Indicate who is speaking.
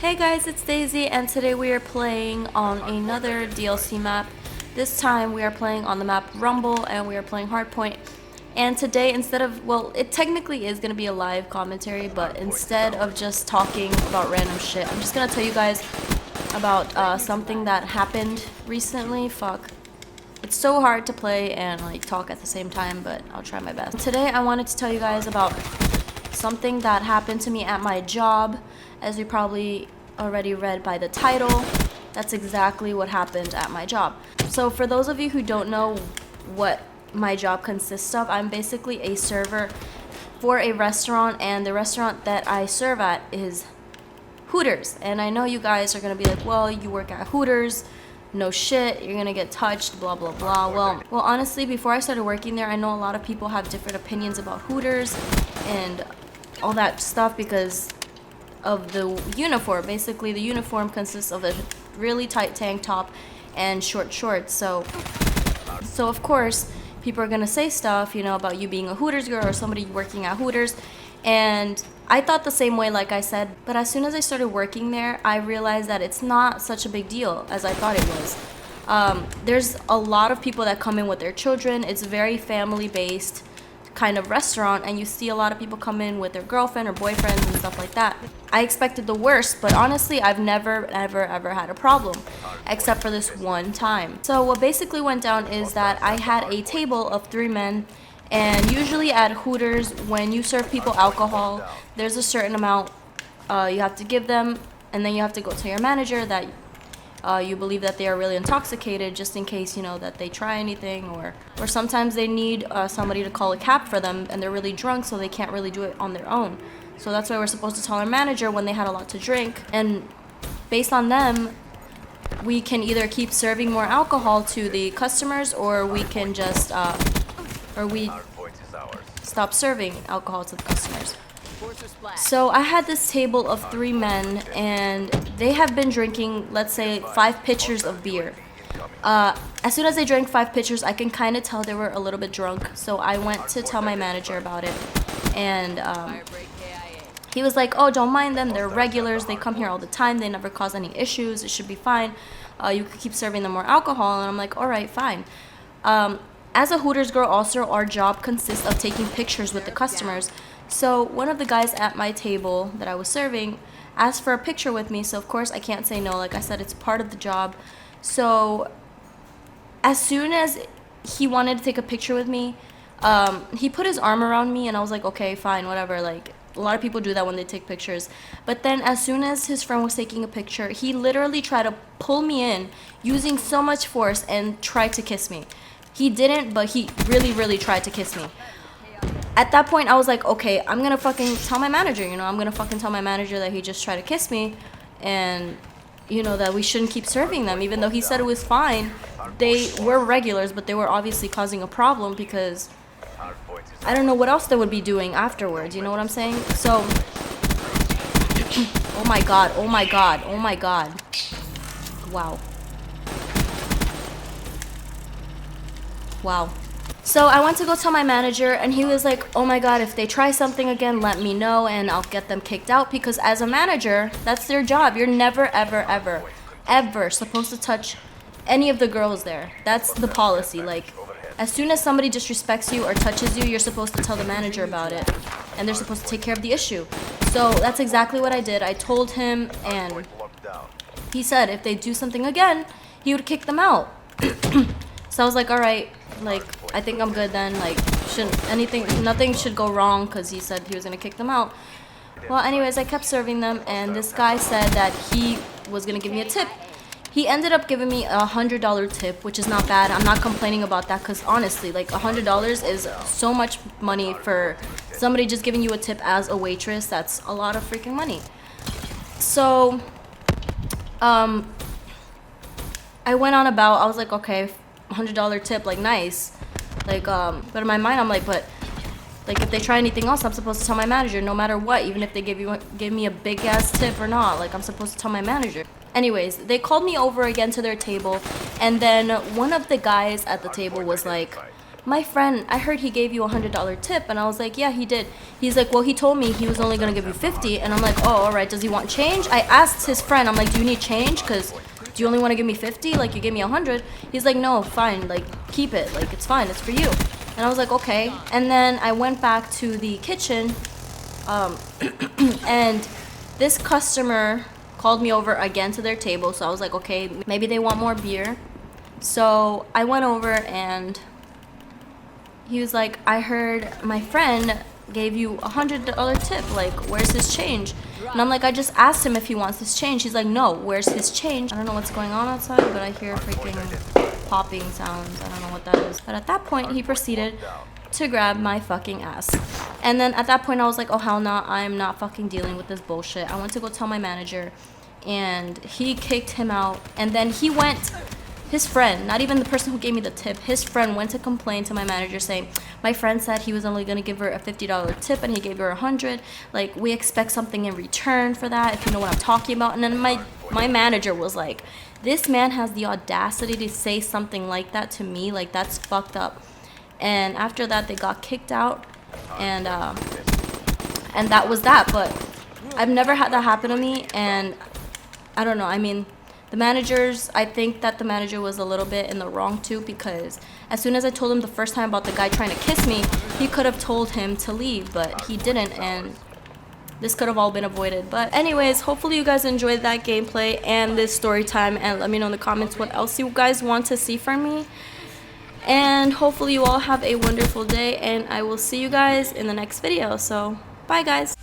Speaker 1: Hey guys, it's Daisy, and today we are playing on another DLC map. This time we are playing on the map Rumble, and we are playing Hardpoint. And today, instead of, well, it technically is going to be a live commentary, but instead of just talking about random shit, I'm just going to tell you guys about something that happened recently. Fuck. It's so hard to play and like talk at the same time, but I'll try my best. Today I wanted to tell you guys about something that happened to me at my job. As you probably already read by the title, that's exactly what happened at my job. So for those of you who don't know what my job consists of, I'm basically a server for a restaurant, and the restaurant that I serve at is Hooters. And I know you guys are gonna be like, well, you work at Hooters, no shit, you're gonna get touched, blah blah blah. Well honestly, before I started working there, I know a lot of people have different opinions about Hooters and all that stuff because of the uniform. Basically, the uniform consists of a really tight tank top and short shorts. So of course, people are gonna say stuff, you know, about you being a Hooters girl or somebody working at Hooters. And I thought the same way, like I said, but as soon as I started working there, I realized that it's not such a big deal as I thought it was. There's a lot of people that come in with their children. It's very family-based kind of restaurant, and you see a lot of people come in with their girlfriend or boyfriends and stuff like that. I expected the worst, but honestly, I've never ever had a problem except for this one time. So what basically went down is that I had a table of 3 men, and usually at Hooters, when you serve people alcohol, there's a certain amount you have to give them, and then you have to go to your manager that you believe that they are really intoxicated, just in case, you know, that they try anything, or sometimes they need somebody to call a cab for them and they're really drunk, so they can't really do it on their own. So that's why we're supposed to tell our manager when they had a lot to drink, and based on them, we can either keep serving more alcohol to the customers, or we can just stop serving alcohol to the customers. So I had this table of 3 men, and they have been drinking, let's say, 5 pitchers of beer. As soon as they drank 5 pitchers, I can kind of tell they were a little bit drunk. So I went to tell my manager about it, and he was like, oh, don't mind them, they're regulars, they come here all the time, they never cause any issues, it should be fine. You could keep serving them more alcohol. And I'm like, all right, fine. As a Hooters girl, also, our job consists of taking pictures with the customers. So one of the guys at my table that I was serving asked for a picture with me, so of course I can't say no. Like I said, it's part of the job. So as soon as he wanted to take a picture with me, he put his arm around me, and I was like, okay, fine, whatever. Like, a lot of people do that when they take pictures. But then as soon as his friend was taking a picture, he literally tried to pull me in using so much force and tried to kiss me. He didn't, but he really tried to kiss me. At that point, I was like, okay, I'm gonna fucking tell my manager, you know, I'm gonna fucking tell my manager that he just tried to kiss me, and, you know, that we shouldn't keep serving them, even though he said it was fine. They were regulars, but they were obviously causing a problem, because I don't know what else they would be doing afterwards, you know what I'm saying? So, oh my god, oh my god, oh my god. Wow. Wow. So I went to go tell my manager, and he was like, oh my god, if they try something again, let me know and I'll get them kicked out, because as a manager, that's their job. You're never ever supposed to touch any of the girls there. That's the policy. Like, as soon as somebody disrespects you or touches you, you're supposed to tell the manager about it, and they're supposed to take care of the issue. So that's exactly what I did. I told him, and he said if they do something again, he would kick them out. So I was like, all right, like, I think I'm good then. Like, nothing should go wrong, because he said he was gonna kick them out. Well, anyways, I kept serving them, and this guy said that he was gonna give me a tip. He ended up giving me $100 tip, which is not bad. I'm not complaining about that, because honestly, like, $100 is so much money for somebody just giving you a tip as a waitress. That's a lot of freaking money. So, I went on about, I was like, okay, $100 tip, like, nice. Like, but in my mind, I'm like, but, like, if they try anything else, I'm supposed to tell my manager, no matter what, even if they give me a big ass tip or not. Like, I'm supposed to tell my manager. Anyways, they called me over again to their table, and then one of the guys at the table was like, my friend, I heard he gave you $100 tip. And I was like, yeah, he did. He's like, well, he told me he was only gonna give you 50. And I'm like, oh, all right, does he want change? I asked his friend, I'm like, do you need change? Because do you only want to give me 50? Like, you gave me 100. He's like, no, fine, like, keep it, like, it's fine, it's for you. And I was like, okay. And then I went back to the kitchen, and this customer called me over again to their table. So I was like, okay, maybe they want more beer. So I went over, and he was like, I heard my friend gave you $100 tip, like, where's his change? And I'm like, I just asked him if he wants his change. He's like, no, where's his change? I don't know what's going on outside, but I hear freaking popping sounds. I don't know what that is. But at that point, he proceeded to grab my fucking ass. And then at that point, I was like, oh, hell no, I'm not fucking dealing with this bullshit. I went to go tell my manager, and he kicked him out. And then he went, his friend, not even the person who gave me the tip, his friend went to complain to my manager, saying, my friend said he was only going to give her a $50 tip and he gave her 100. Like, we expect something in return for that, if you know what I'm talking about. And then my manager was like, this man has the audacity to say something like that to me. Like, that's fucked up. And after that, they got kicked out, and that was that. But I've never had that happen to me, and I don't know, I mean, the managers, I think that the manager was a little bit in the wrong too, because as soon as I told him the first time about the guy trying to kiss me, he could have told him to leave, but he didn't, and this could have all been avoided. But anyways, hopefully you guys enjoyed that gameplay and this story time, and let me know in the comments what else you guys want to see from me. And hopefully you all have a wonderful day, and I will see you guys in the next video. So bye guys.